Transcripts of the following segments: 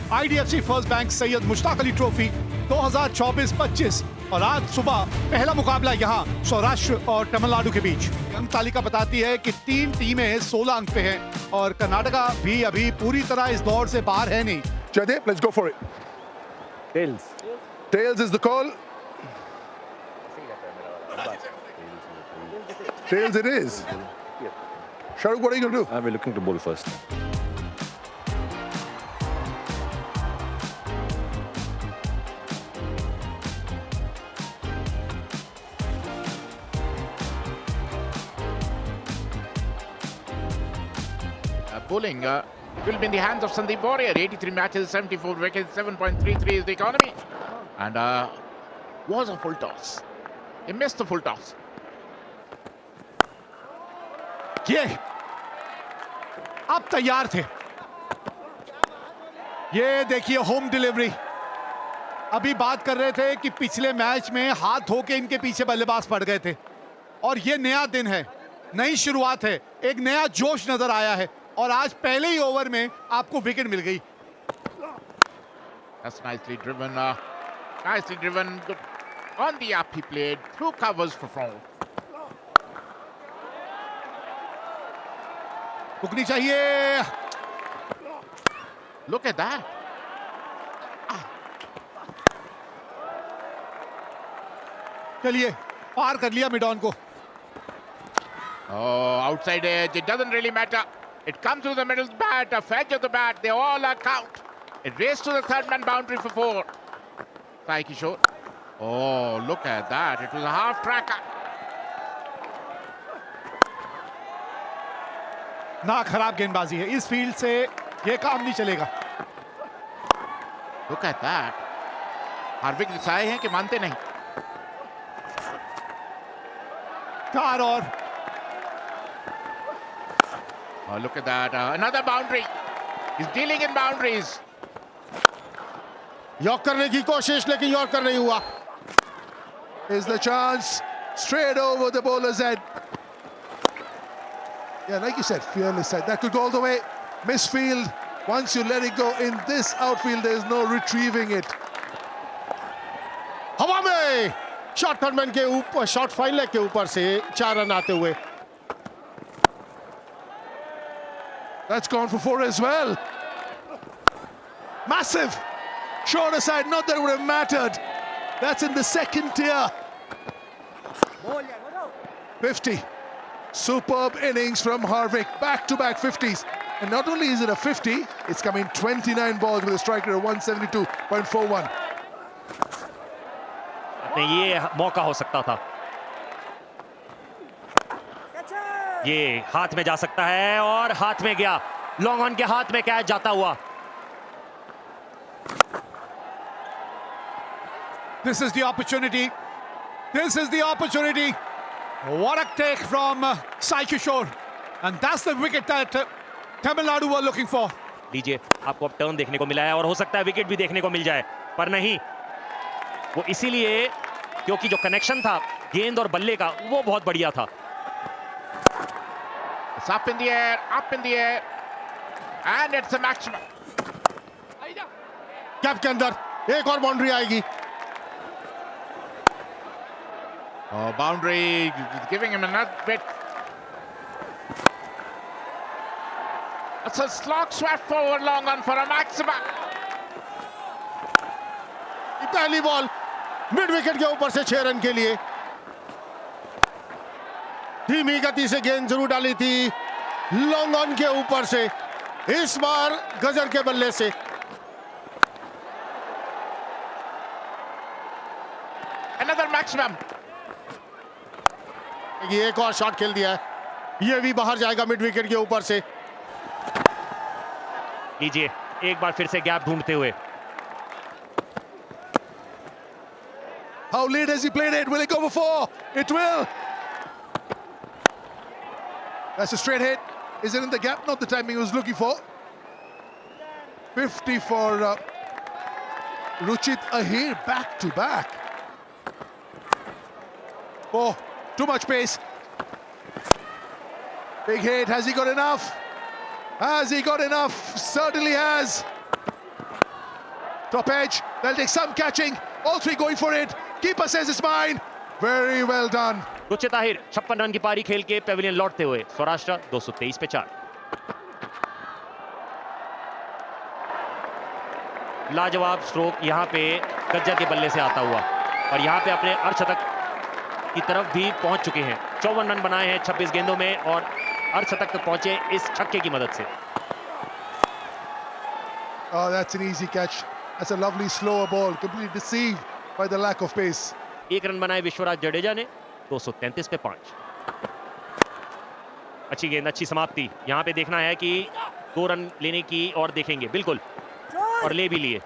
IDFC first bank Syed Mushtaq Ali trophy 2024-25 और आज सुबह पहला मुकाबला यहाँ सौराष्ट्र और तमिलनाडु के बीच। अंक तालिका बताती है कि 3 टीमें 16 अंक पे हैं और कर्नाटका भी अभी पूरी तरह इस दौड़ से बाहर है नहीं। Jaydeep, let's go for it. Tails. Tails is the call. Tails it is. Shahrukh, what are you going to do? We're looking to bowl first. Bowling will be in the hands of Sandeep Warrior. 83 matches, 74 wickets, 7.33 is the economy. And was a full toss. He missed the full toss. ये अब तैयार थे। ये देखिए home delivery. अभी बात कर रहे थे कि पिछले मैच में हाथ धो के इनके पीछे बल्लेबाज पड़ गए थे और ये नया दिन है, नई शुरुआत है, एक नया जोश नजर आया है और आज पहले ही ओवर में आपको विकेट मिल गई। That's nicely driven. Nicely driven. Good. On the up he played. Through covers for foul. रुकनी चाहिए। Look at that. चलिए पार कर लिया मिड ऑन को। Oh, outside edge. It doesn't really matter. It comes to the middle bat, a fetch of the bat. They all are count. It raced to the third man boundary for 4. Sai Kishore. Oh, look at that. It was a half tracker. ना खराब गेंदबाजी है, इस field से ये काम नहीं चलेगा। Look at that. हार्विक दिखाए हैं कि मानते नहीं। 4 और Oh, look at that. Another boundary. He's dealing in boundaries. York करने की कोशिश लेकिन यॉर्कर नहीं हुआ। Is the chance straight over the bowler's head. Yeah, like you said, fearless side. That could go all the way. Misfield. Once you let it go in this outfield, there is no retrieving it. हवा में short third man के ऊपर, short fine leg के ऊपर से 4 run आते हुए। That's gone for 4 as well. Massive. Shorter side, not that it would have mattered. That's in the second tier. 50. Superb innings from Harvick. Back-to-back 50s. And not only is it a 50, it's coming 29 balls with a strike rate of 172.41. ये मौका हो सकता था, ये हाथ में जा सकता है और हाथ में गया। लॉन्ग ऑन के हाथ में कैच जाता हुआ। This is the opportunity. This is the opportunity. What a take from Sai Kishore. And that's the wicket that Tamil Nadu were looking for. लीजिए, आपको अब टर्न देखने को मिला है और हो सकता है विकेट भी देखने को मिल जाए, पर नहीं, वो इसीलिए क्योंकि जो कनेक्शन था गेंद और बल्ले का वो बहुत बढ़िया था। It's up in the air, and it's a maximum. Cap के अंदर एक और बाउंड्री आएगी। Oh, boundary, giving him another bit. It's a slog swept forward long on for a maximum. पहली बॉल मिड विकेट के ऊपर से 6 रन के लिए। धीमी गति से गेंद जरूर डाली थी लॉन्ग ऑन के ऊपर से, इस बार गजर के बल्ले से। Another maximum. ये एक और शॉट खेल दिया है, ये भी बाहर जाएगा मिड विकेट के ऊपर से। लीजिए, एक बार फिर से गैप ढूंढते हुए। How late has he played it? Will it go for 4? It will. That's a straight hit. Is it in the gap? Not the timing he was looking for. 50 for Ruchit Ahir, back to back. Oh, too much pace. Big hit. Has he got enough? Has he got enough? Certainly has. Top edge, they'll take some catching. All three going for it. Keeper says it's mine. Very well done. Ruchit Ahir 56 run की पारी खेल के Pavilion लौटते हुए सौराष्ट्र 223 पे 4। लाजवाब stroke यहां पे गज्जर के बल्ले से आता हुआ और यहां पे अपने अर्धशतक की तरफ भी पहुंच चुके हैं। 54 रन बनाए हैं 26 गेंदों में और अर्धशतक तक पहुंचे इस छक्के की मदद से। Oh, that's an easy catch. That's a lovely slower ball, completely deceived by the lack of pace. 1 run बनाए विश्वराज जडेजा ने 233 पे 5। अच्छी गेंद, अच्छी समाप्ति। यहां पे देखना है कि 2 रन लेने की और देखेंगे, बिल्कुल, और ले भी लिए।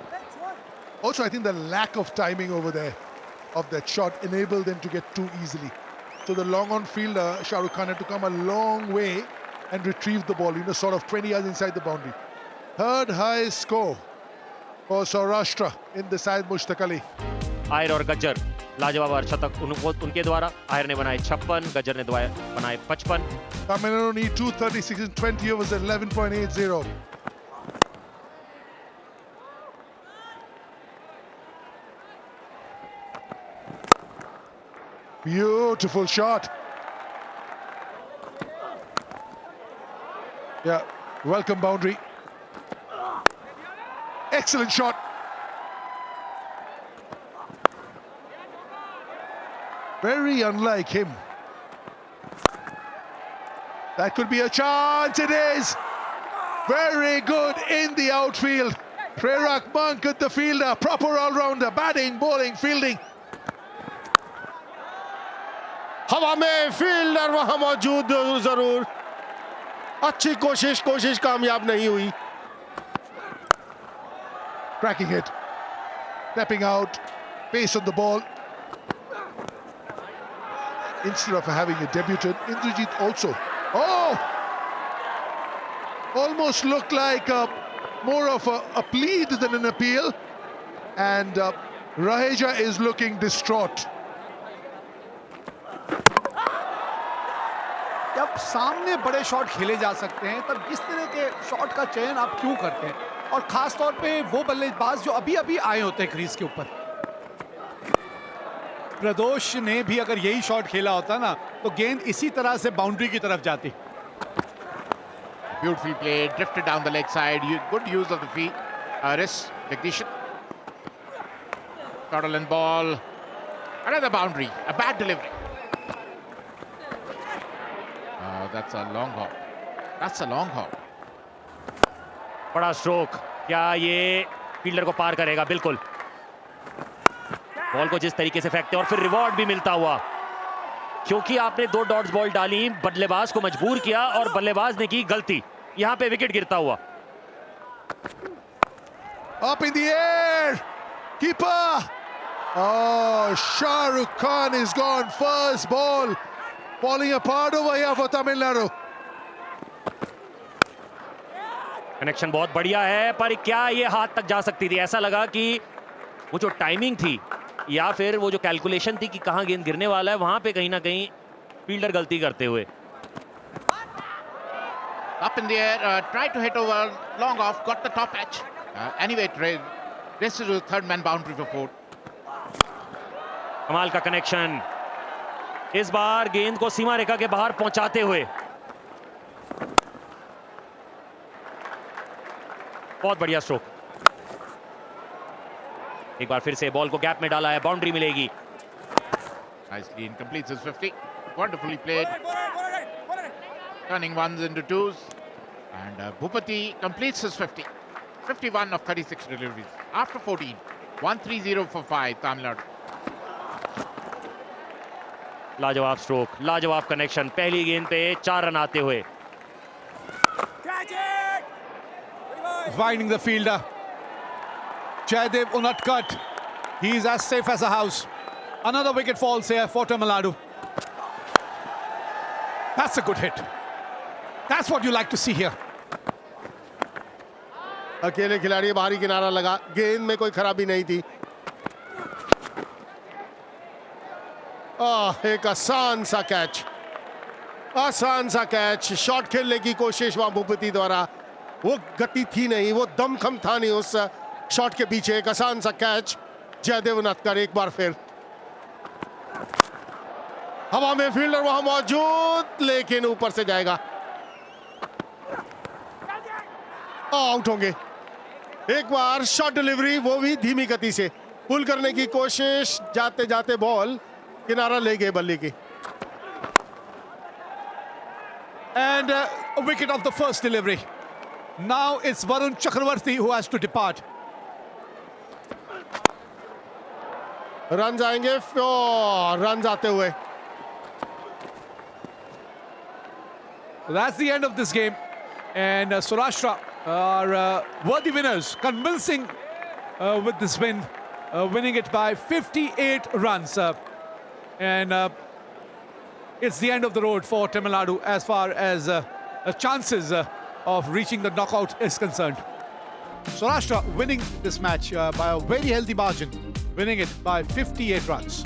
Also, I think the lack of timing over there of that shot enabled them to get too easily. So the long on fielder, Shah Rukh Khan, had to come a long way and retrieve the ball, sort of 20 yards inside the boundary. Third highest score for Saurashtra in the Syed Mushtaq Ali. Ahir और गज्जर लाजवाब अर्धशतक उनके द्वारा। आहिर ने बनाए 56, गज्जर ने बनाए 55। Tamil Nadu need 236 in 20 overs at 11.80. Beautiful shot. Yeah, welcome boundary. Excellent shot. Very unlike him. That could be a chance. It is. Very good in the outfield. Prerak Monk at the fielder. Proper all-rounder. Batting, bowling, fielding. हवा में fielder वहां मौजूद जरूर। अच्छी कोशिश कामयाब नहीं हुई। Cracking it. Stepping out. Pace on the ball. Instead of having a debutant, Indrajit also. Oh! Almost looked like more of a plead than an appeal. And Raheja is looking distraught. जब सामने बड़े shot खेले जा सकते हैं तब इस तरह के शॉट का चयन आप क्यों करते हैं, और खास तौर पे वो बल्लेबाज जो अभी अभी आए होते हैं क्रीज के ऊपर। प्रदोष ने भी अगर यही शॉट खेला होता ना तो गेंद इसी तरह से बाउंड्री की तरफ जाती। Beautiful play, drifted down the leg side. Good use of the feet. Wrist, Jagdishan. Scotland ball. Another boundary. A bad delivery. Oh, that's a long hop. That's a long hop. बड़ा stroke, क्या ये fielder को पार करेगा? बिल्कुल। Ball को जिस तरीके से फेंकते और फिर रिवॉर्ड भी मिलता हुआ, क्योंकि आपने 2 डॉट्स बॉल डाली, बल्लेबाज को मजबूर किया और बल्लेबाज ने की गलती। यहां पे विकेट गिरता हुआ। Up in the air. Keeper. Oh, Shah Rukh Khan is gone. First ball. Falling apart over here for Tamil Nadu. Connection बहुत बढ़िया है, पर क्या ये हाथ तक जा सकती थी? ऐसा लगा कि वो जो टाइमिंग थी या फिर वो जो कैलकुलेशन थी कि कहां गेंद गिरने वाला है, वहां पे कहीं ना कहीं फील्डर गलती करते हुए। Up in the air, tried to hit over, long off, got the top edge. Anyway, this is the third man boundary for 4. कमाल का कनेक्शन, इस बार गेंद को सीमा रेखा के बाहर पहुंचाते हुए। बहुत बढ़िया स्ट्रोक। एक बार फिर से बॉल को गैप में डाला है, बाउंड्री मिलेगी। Nicely incompletes his 50. Wonderfully played. Turning ones into twos. And Bhupati completes his 50. 51 of 36 deliveries. After 14. 130 for 5, Tamil Nadu. लाजवाब स्ट्रोक, लाजवाब कनेक्शन। पहली गेंद पे 4 रन आते हुए। Finding the fielder. Jaydev Unadkat. He's as safe as a house. Another wicket falls here for Tamil Nadu. That's a good hit. That's what you like to see here. अकेले खिलाड़ी बाहरी किनारा लगा, गेंद में कोई खराबी नहीं थी। एक आसान सा कैच, आसान सा कैच। शॉट खेलने की कोशिश वहां भूपति द्वारा, वो गति थी नहीं, वो दमखम था नहीं उस शॉट के पीछे एक आसान सा कैच, जयदेव उनादकर एक बार फिर हवा में, फील्डर वहां मौजूद लेकिन ऊपर से जाएगा, आउट होंगे। एक बार शॉट डिलीवरी, वो भी धीमी गति से पुल करने की कोशिश, जाते जाते बॉल किनारा ले गए बल्ले की। And a wicket off the first delivery. Now it's Varun Chakravarti who has to depart. Run आएंगे, रन आते हुए। That's the end of this game. And Saurashtra are worthy winners, convincing with this win, winning it by 58 runs. And it's the end of the road for Tamil Nadu as far as chances of reaching the knockout is concerned. Saurashtra winning this match by a very healthy margin, winning it by 58 runs.